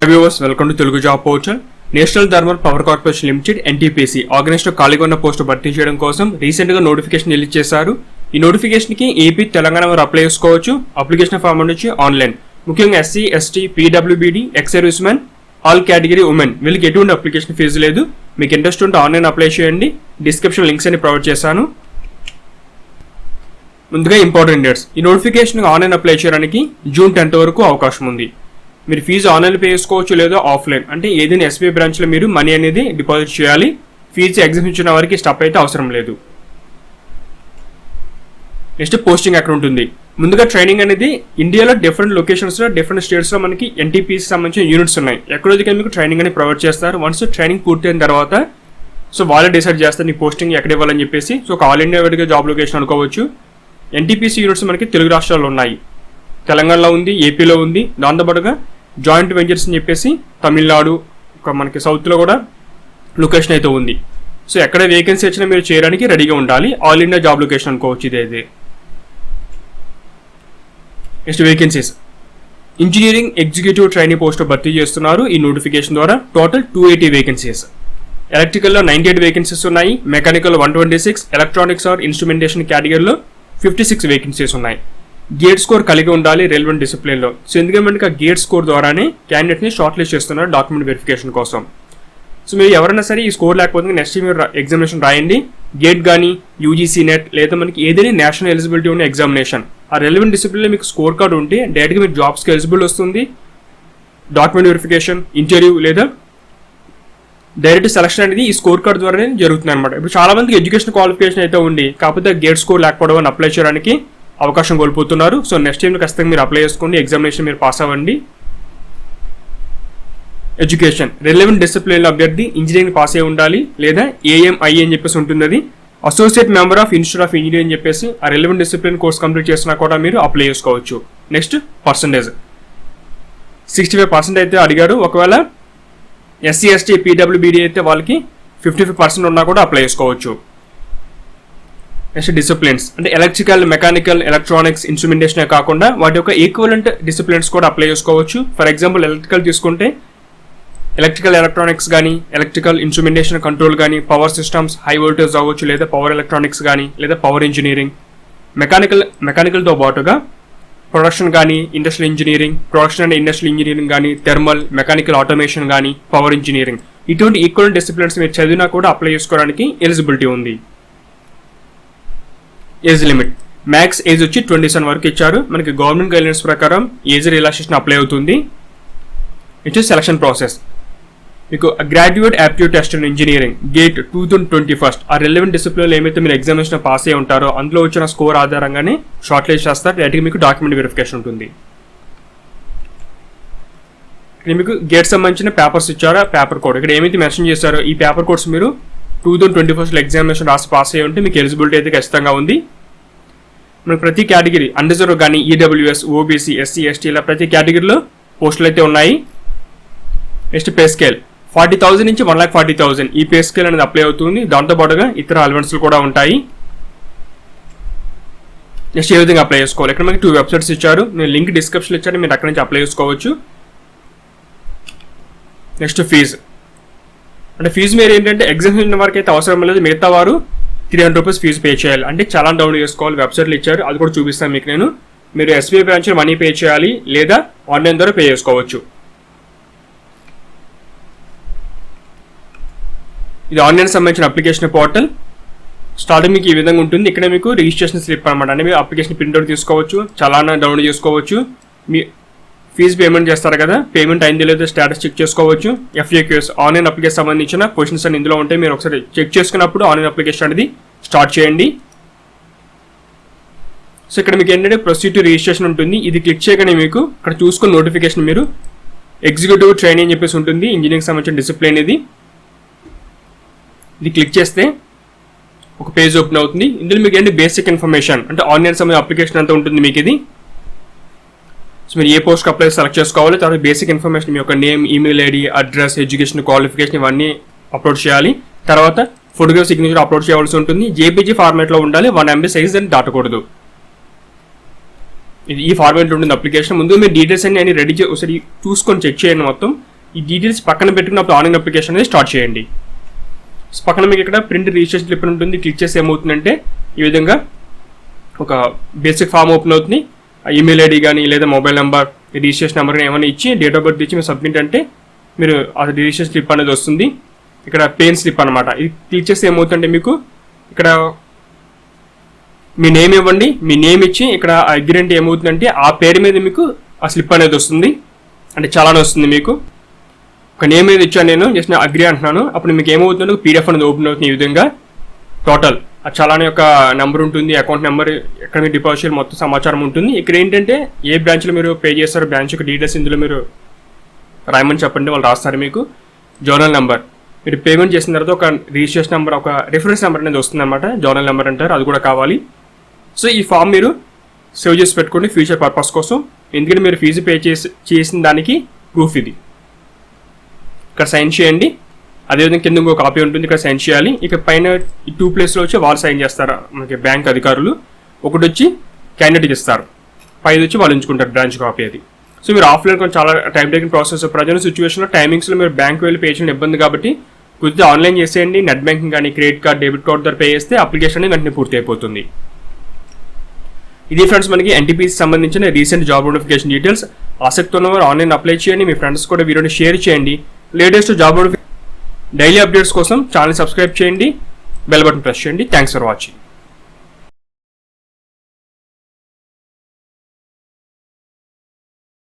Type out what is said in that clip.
Viewers welcome to Telugu job portal. National thermal power corporation limited NTPC organised ఖాళీగా ఉన్న post భర్తీ చేయడం కోసం రీసెంట్ గా నోటిఫికేషన్ రిలీజ్ చేశారు. ఈ నోటిఫికేషన్ కి ఏపీ, తెలంగాణ వారు అప్లై చేసుకోవచ్చు. అప్లికేషన్ ఫామ్ నుంచి ఆన్లైన్. ముఖ్యంగా ఎస్సీ, ఎస్టీ, పీడబ్ల్యూబీడీ, ex service men, all category women వీళ్ళకి ఎటువంటి అప్లికేషన్ ఫీజు లేదు. మీకు ఇంట్రెస్ట్ ఉంటే ఆన్లైన్ అప్లై చేయండి. డిస్క్రిప్షన్ లింక్స్ అని ప్రొవైడ్ చేశాను. ముందుగా ఇంపార్టెంట్ డేట్స్. ఈ నోటిఫికేషన్ ఆన్లైన్ అప్లై చేయడానికి జూన్ 10 వరకు అవకాశం ఉంది. మీరు ఫీజు ఆన్లైన్ పే చేసుకోవచ్చు లేదా ఆఫ్లైన్, అంటే ఏదైనా ఎస్బీఐ బ్రాంచ్లో మీరు మనీ అనేది డిపాజిట్ చేయాలి. ఫీజు ఎగ్జామ్ ఇచ్చిన వారికి స్టప్ అయితే అవసరం లేదు. నెక్స్ట్ పోస్టింగ్ ఎక్కడ ఉంటుంది. ముందుగా ట్రైనింగ్ అనేది ఇండియాలో డిఫరెంట్ లొకేషన్స్లో, డిఫరెంట్ స్టేట్స్లో మనకి ఎన్టీపీసీ సంబంధించిన యూనిట్స్ ఉన్నాయి. ఎక్కడో మీకు ట్రైనింగ్ అనేది ప్రొవైడ్ చేస్తారు. వన్స్ ట్రైనింగ్ పూర్తయిన తర్వాత వాళ్ళే డిసైడ్ చేస్తారు నీ పోస్టింగ్ ఎక్కడ ఇవ్వాలని చెప్పేసి. ఒక ఆల్ ఇండియా వైడ్గా జాబ్ లొకేషన్ అనుకోవచ్చు. ఎన్టీపీసీ యూనిట్స్ మనకి తెలుగు రాష్ట్రాల్లో ఉన్నాయి. తెలంగాణలో ఉంది, ఏపీలో ఉంది. దాంతోపాటుగా జాయింట్ వెంచర్స్ అని చెప్పేసి తమిళనాడు, మనకి సౌత్లో కూడా లొకేషన్ అయితే ఉంది. ఎక్కడ వేకెన్సీ వచ్చినా మీరు చేయడానికి రెడీగా ఉండాలి. ఆల్ ఇండియా జాబ్ లొకేషన్ అనుకోవచ్చు ఇదైతే. Next vacancies. Engineering executive trainee post భర్తీ చేస్తున్నారు ఈ నోటిఫికేషన్ ద్వారా. Total 280 vacancies. ఎలక్ట్రికల్లో 98 వేకెన్సీస్ ఉన్నాయి. మెకానికల్ 126, ఎలక్ట్రానిక్స్ ఆర్ ఇన్స్ట్రుమెంటేషన్ కేటగిరీలో 56 వేకెన్సీస్ ఉన్నాయి. గేట్ స్కోర్ కలిగి ఉండాలి రెలవెంట్ డిసిప్లిన్లో. ఎందుకంటే గేట్ స్కోర్ ద్వారానే క్యాండిడేట్ని షార్ట్ లిస్ట్ చేస్తున్నారు డాక్యుమెంట్ వెరిఫికేషన్ కోసం. మీరు ఎవరైనా సరే ఈ స్కోర్ లేకపోతే నెక్స్ట్ మీరు ఎగ్జామినేషన్ రాయండి. గేట్ కానీ, యూజీసీ నెట్ లేదా మనకి ఏదైనా నేషనల్ ఎలిజిబిలిటీ ఉన్న ఎగ్జామినేషన్, ఆ రెలవెంట్ డిసిప్లిన్లో మీకు స్కోర్ కార్డు ఉంటే డైరెక్ట్గా మీరు జాబ్స్కి ఎలిజిబుల్ వస్తుంది. డాక్యుమెంట్ వెరిఫికేషన్, ఇంటర్వ్యూ లేదా డైరెక్ట్ సెలక్షన్ అనేది ఈ స్కోర్ కార్డు ద్వారానే జరుగుతుంది అనమాట. ఇప్పుడు చాలా మందికి ఎడ్యుకేషన్ క్వాలిఫికేషన్ అయితే ఉంది, కాకపోతే గేట్ స్కోర్ లేకపోవడం అని అప్లై చేయడానికి అవకాశం కోల్పోతున్నారు. నెక్స్ట్ టైం ఖచ్చితంగా మీరు అప్లై చేసుకోండి. ఎగ్జామినేషన్ మీరు పాస్ అవ్వండి. ఎడ్యుకేషన్ రెలవెంట్ డిసిప్లిన్లో అభ్యర్థి ఇంజనీరింగ్ పాస్ అయి ఉండాలి లేదా ఏఎంఐ అని చెప్పేసి ఉంటుంది. అది associate member of institute of engineering అని చెప్పేసి ఆ రెలవెంట్ డిసిప్లిన్ కోర్స్ కంప్లీట్ చేసినా కూడా మీరు అప్లై చేసుకోవచ్చు. నెక్స్ట్ పర్సంటేజ్ 65% అయితే అడిగారు. ఒకవేళ ఎస్సీ, ఎస్టీ, పీడబ్ల్యూబీడీ అయితే వాళ్ళకి 55% ఉన్నా కూడా అప్లై చేసుకోవచ్చు. నెక్స్ట్ డిసిప్లిన్స్ అంటే ఎలక్ట్రికల్, మెకానికల్, ఎలక్ట్రానిక్స్, ఇన్స్ట్రుమెంటేషన్ కాకుండా వాటి యొక్క ఈక్వలెంట్ డిసిప్లిన్స్ కూడా అప్లై చేసుకోవచ్చు. ఫర్ ఎగ్జాంపుల్ ఎలక్ట్రికల్ తీసుకుంటే ఎలక్ట్రికల్ ఎలక్ట్రానిక్స్ కానీ, ఎలక్ట్రికల్ ఇన్స్ట్రుమెంటేషన్ కంట్రోల్ కానీ, పవర్ సిస్టమ్స్, హై వోల్టేజ్ అవ్వచ్చు లేదా పవర్ ఎలక్ట్రానిక్స్ కానీ లేదా పవర్ ఇంజనీరింగ్. మెకానికల్తో పాటుగా ప్రొడక్షన్ కానీ, industrial engineering, production and industrial engineering కానీ, థర్మల్, మెకానికల్ ఆటోమేషన్ కానీ, పవర్ ఇంజనీరింగ్, ఇటువంటి ఈక్వలెంట్ డిసిప్లిన్స్ మీరు చదివినా కూడా అప్లై చేసుకోవడానికి ఎలిజిబిలిటీ ఉంది. ఏజ్ లిమిట్ మ్యాక్స్ ఏజ్ వచ్చి 27 వరకు ఇచ్చారు. మనకి గవర్నమెంట్ గైడ్లైన్స్ ప్రకారం ఏజ్ రిలాక్సేషన్ అప్లై అవుతుంది. It is selection process. మీకు graduate aptitude test in engineering GATE 2021 ఆ రెలవెంట్ డిసిప్లిన్లో ఏమైతే మీరు ఎగ్జామినేషన్ పాస్ అయ్యి ఉంటారో అందులో వచ్చిన స్కోర్ ఆధారంగానే షార్ట్ లిస్ట్ చేస్తారు. డైరెక్ట్గా మీకు డాక్యుమెంట్ వెరిఫికేషన్ ఉంటుంది. ఇక్కడ మీకు గేట్ సంబంధించిన పేపర్స్ ఇచ్చారో ఆ పేపర్ కోడ్ ఇక్కడ ఏమైతే మెన్షన్ చేశారో ఈ పేపర్ కోడ్స్ మీరు 2021 ఎగ్జామినేషన్ రాసి పాస్ అయ్యి ఉంటే మీకు ఎలిజిబిలిటీ అయితే ఖచ్చితంగా ఉంది. మనకు ప్రతి కేటగిరీ అన్రిజర్వ్ కానీ, ఈడబ్ల్యూఎస్, ఓబీసీ, ఎస్సీ, ఎస్టీ ఇలా ప్రతి కేటగిరీలో పోస్టులు అయితే ఉన్నాయి. నెక్స్ట్ పే స్కేల్ 40,000 నుంచి 1,40,000 ఈ పే స్కేల్ అనేది అప్లై అవుతుంది. దాంతోపాటుగా ఇతర అలవెన్స్లు కూడా ఉంటాయి. నెక్స్ట్ ఏ విధంగా అప్లై చేసుకోవాలి. ఇక్కడ మనకి 2 వెబ్సైట్స్ ఇచ్చారు. నేను లింక్ డిస్క్రిప్షన్లో ఇచ్చాను, మీరు అక్కడ నుంచి అప్లై చేసుకోవచ్చు. నెక్స్ట్ ఫీజు అంటే ఫీజు మీరు ఏంటంటే ఎగ్జామినేషన్ వరకు అయితే అవసరం లేదు. మిగతా వారు 300 రూపీస్ ఫీజు పే చేయాలి. అంటే చాలా డౌన్లోడ్ చేసుకోవాలి. వెబ్సైట్లు ఇచ్చారు, అది కూడా చూపిస్తాను మీకు నేను. మీరు ఎస్బీఐ బ్రాంచ్లో మనీ పే చేయాలి లేదా ఆన్లైన్ ద్వారా పే చేసుకోవచ్చు. ఇది ఆన్లైన్ సంబంధించిన అప్లికేషన్ పోర్టల్. స్టార్టింగ్ మీకు ఈ విధంగా ఉంటుంది. ఇక్కడ మీకు రిజిస్ట్రేషన్ స్లిప్ అనమాట. అంటే మీరు అప్లికేషన్ ప్రింట్అవుట్ తీసుకోవచ్చు, చలానా డౌన్లోడ్ చేసుకోవచ్చు. మీ ఫీజు పేమెంట్ చేస్తారు కదా, పేమెంట్ అయింది లేదో స్టేటస్ చెక్ చేసుకోవచ్చు. ఎఫ్ఏక్యూఎస్ ఆన్లైన్ అప్లికేషన్ సంబంధించిన క్వశ్చన్స్ అని ఇందులో ఉంటాయి. మీరు ఒకసారి చెక్ చేసుకున్నప్పుడు ఆన్లైన్ అప్లికేషన్ అనేది స్టార్ట్ చేయండి. ఇక్కడ మీకు ఏంటంటే ప్రొసీడ్ టు రిజిస్ట్రేషన్ ఉంటుంది. ఇది క్లిక్ చేయగానే మీకు ఇక్కడ చూసుకున్న నోటిఫికేషన్ మీరు ఎగ్జిక్యూటివ్ ట్రైనింగ్ అని చెప్పేసి ఉంటుంది. ఇంజనీరింగ్ సంబంధించిన డిసిప్లిన్ ఇది క్లిక్ చేస్తే ఒక పేజ్ ఓపెన్ అవుతుంది. ఇందులో మీకు ఏంటి బేసిక్ ఇన్ఫర్మేషన్ అంటే ఆన్లైన్ సంబంధించిన అప్లికేషన్ అంతా ఉంటుంది మీకు ఇది. మీరు ఏ పోస్ట్కి అప్లై సెలెక్ట్ చేసుకోవాలి. తర్వాత బేసిక్ ఇన్ఫర్మేషన్ మీ యొక్క name, email ID, address, education qualification ఇవన్నీ అప్లోడ్ చేయాలి. తర్వాత ఫోటోగ్రాఫ్, సిగ్నేచర్ అప్లోడ్ చేయాల్సి ఉంటుంది. జేపీజీ ఫార్మాట్లో ఉండాలి. 1 MB సైజ్ అని దాటకూడదు. ఇది ఈ ఫార్మాట్ ఉంటుంది అప్లికేషన్. ముందు మీరు డీటెయిల్స్ అన్ని రెడీ ఒకసారి చూసుకొని చెక్ చేయండి మొత్తం. ఈ డీటెయిల్స్ పక్కన పెట్టుకున్నప్పుడు ఆన్లైన్ అప్లికేషన్ అనేది స్టార్ట్ చేయండి. పక్కన మీకు ఇక్కడ ప్రింట్ రిజిస్ట్రేషన్ స్లిప్ ఉంటుంది. క్లిక్ చేసి ఏమవుతుందంటే ఈ విధంగా ఒక బేసిక్ ఫామ్ ఓపెన్ అవుతుంది. ఈమెయిల్ ఐడి కానీ లేదా మొబైల్ నెంబర్, రిజిస్ట్రేషన్ నెంబర్ ఏమైనా ఇచ్చి డేట్ ఆఫ్ బర్త్ ఇచ్చి మీరు సబ్మిట్ అంటే మీరు ఆ రిజిస్ట్రేషన్ స్లిప్ అనేది వస్తుంది. ఇక్కడ ప్లేన్ స్లిప్ అనమాట. ఇది క్లిక్ చేస్తే ఏమవుతుందంటే మీకు ఇక్కడ మీ నేమ్ ఇవ్వండి. మీ నేమ్ ఇచ్చి ఇక్కడ అగ్రి అంటే ఏమవుతుందంటే ఆ పేరు మీద మీకు ఆ స్లిప్ అనేది వస్తుంది. అంటే చాలానే వస్తుంది. మీకు ఒక నేమ్ మీద ఇచ్చాను నేను, జస్ట్ నేను అగ్రి అంటున్నాను. అప్పుడు మీకు ఏమవుతుందంటే పీడిఎఫ్ అనేది ఓపెన్ అవుతుంది. ఈ విధంగా టోటల్ ఆ చలానా యొక్క నెంబర్ ఉంటుంది, అకౌంట్ నెంబర్, ఎక్కడ మీరు డిపాజిట్ మొత్తం సమాచారం ఉంటుంది. ఇక్కడ ఏంటంటే ఏ బ్రాంచ్లో మీరు పే చేస్తారో బ్రాంచ్ యొక్క డీటెయిల్స్ ఇందులో మీరు రాయమని చెప్పండి, వాళ్ళు రాస్తారు. మీకు జోనల్ నెంబర్, మీరు పేమెంట్ చేసిన తర్వాత ఒక రిజిస్ట్రేషన్ నెంబర్, ఒక రిఫరెన్స్ నెంబర్ అనేది వస్తుంది అనమాట. జోనల్ నెంబర్ అంటారు, అది కూడా కావాలి. సో ఈ ఫామ్ మీరు సేవ్ చేసి పెట్టుకోండి ఫ్యూచర్ పర్పస్ కోసం. ఎందుకంటే మీరు ఫీజు పే చేసిన దానికి ప్రూఫ్ ఇది. ఇక్కడ సైన్ చేయండి. అదేవిధంగా కింద ఇంకో కాపీ ఉంటుంది, ఇక్కడ సైన్ చేయాలి. ఇక పైన ఈ 2 ప్లేస్లో వచ్చి వాళ్ళు సైన్ చేస్తారు మనకి బ్యాంక్ అధికారులు. ఒకటి వచ్చి క్యాండిడేట్కి ఇస్తారు, పైది వచ్చి వాళ్ళు ఉంచుకుంటారు బ్రాంచ్ కాపీ అది. సో మీరు ఆఫ్లైన్ కొంచెం చాలా టైం టేకింగ్ ప్రాసెస్. ప్రజెంట్ సిచ్యువేషన్లో టైమింగ్స్లో మీరు బ్యాంక్ వెళ్ళి పే చేయడం ఇబ్బంది కాబట్టి కొద్దిగా ఆన్లైన్ చేసేయండి. నెట్ బ్యాంకింగ్ కానీ క్రెడిట్ కార్డ్, డెబిట్ కార్డ్ ద్వారా పే చేస్తే అప్లికేషన్ అనేది వెంటనే పూర్తి అయిపోతుంది. ఇది ఫ్రెండ్స్ మనకి ఎన్టీపీసీ సంబంధించిన రీసెంట్ జాబ్ నోటిఫికేషన్ డీటెయిల్స్. ఆసక్తి ఉన్నవారు ఆన్లైన్ అప్లై చేయండి. మీ ఫ్రెండ్స్ కూడా వీడియోని షేర్ చేయండి. Latest job notification daily updates కోసం ఛానల్ సబ్స్క్రైబ్ చేయండి, బెల్ బటన్ ప్రెస్ చేయండి. Thanks for watching.